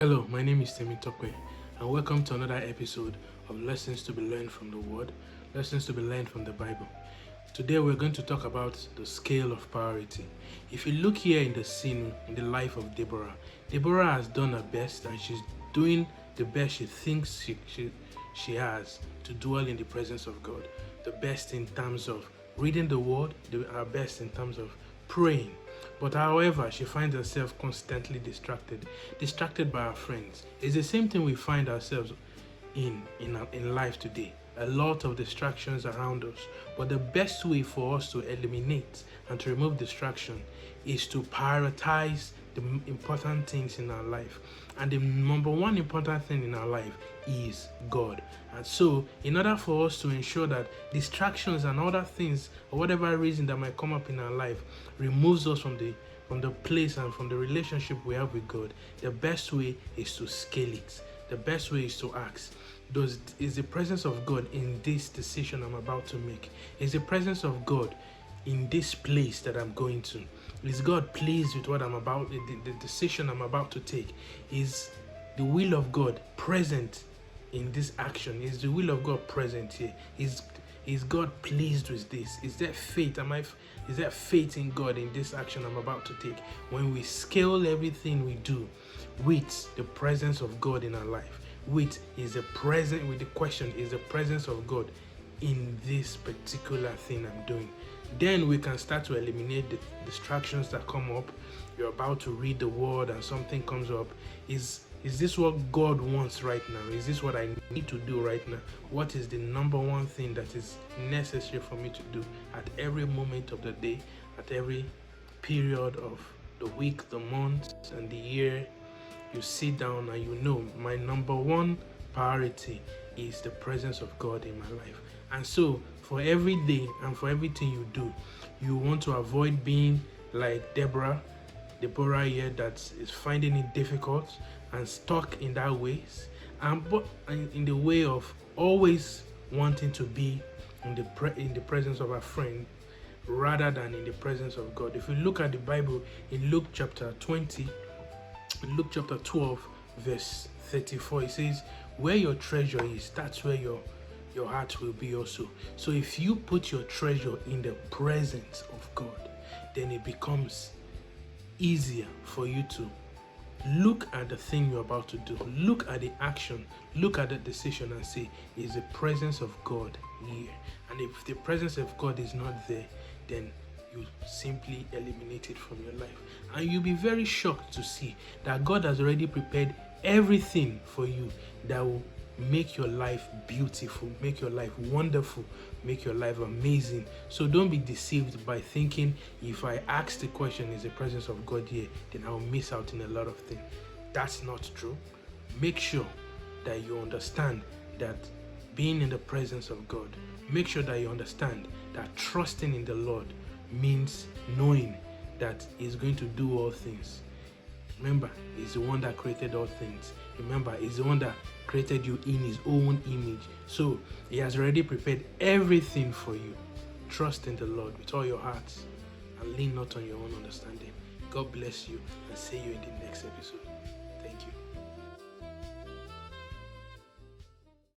Hello, my name is Temi Tokwe, and welcome to another episode of Lessons to be Learned from the Word, Lessons to be Learned from the Bible. Today, we're going to talk about the scale of priority. If you look here in the scene, in the life of Deborah, Deborah has done her best, and she's doing the best she thinks she has to dwell in the presence of God. The best in terms of reading the Word, her best in terms of praying. But however, she finds herself constantly distracted by her friends. It's the same thing we find ourselves in life today. A lot of distractions around us. But the best way for us to eliminate and to remove distraction is to prioritize the important things in our life. And the number one important thing in our life is God. And so, in order for us to ensure that distractions and other things, or whatever reason that might come up in our life, removes us from the place and from the relationship we have with God, the best way is to scale it. The best way is to ask, is the presence of God in this decision I'm about to make? Is the presence of God in this place that I'm going to? Is God pleased with what I'm about, the decision I'm about to take? Is the will of God present in this action? Is the will of God present here? Is God pleased with this? Is there faith? Is there faith in God in this action I'm about to take? When we scale everything we do with the presence of God in our life, with the question, is the presence of God in this particular thing I'm doing? Then we can start to eliminate the distractions that come up. You're about to read the word and something comes up. Is this what God wants right now? Is this what I need to do right now? What is the number one thing that is necessary for me to do at every moment of the day, at every period of the week, the month, and the year? You sit down and you know my number one priority is the presence of God in my life. And so for every day and for everything you do, you want to avoid being like Deborah here, that is finding it difficult and stuck in that ways, but in the way of always wanting to be in the presence of a friend rather than in the presence of God. If you look at the Bible in Luke chapter 12, verse 34, it says, where your treasure is, that's where your heart will be also. So if you put your treasure in the presence of God, then it becomes easier for you to look at the thing you're about to do, look at the action, look at the decision and say, is the presence of God here? And if the presence of God is not there, then you simply eliminate it from your life. And you'll be very shocked to see that God has already prepared everything for you that will make your life beautiful, make your life wonderful, make your life amazing. So don't be deceived by thinking, if I ask the question, is the presence of God here, then I'll miss out in a lot of things. That's not true. Make sure that you understand that being in the presence of God, make sure that you understand that trusting in the Lord means knowing that He's going to do all things. Remember, He's the one that created all things. Remember, He's the one that created you in His own image. So He has already prepared everything for you. Trust in the Lord with all your hearts and lean not on your own understanding. God bless you, and see you in the next episode.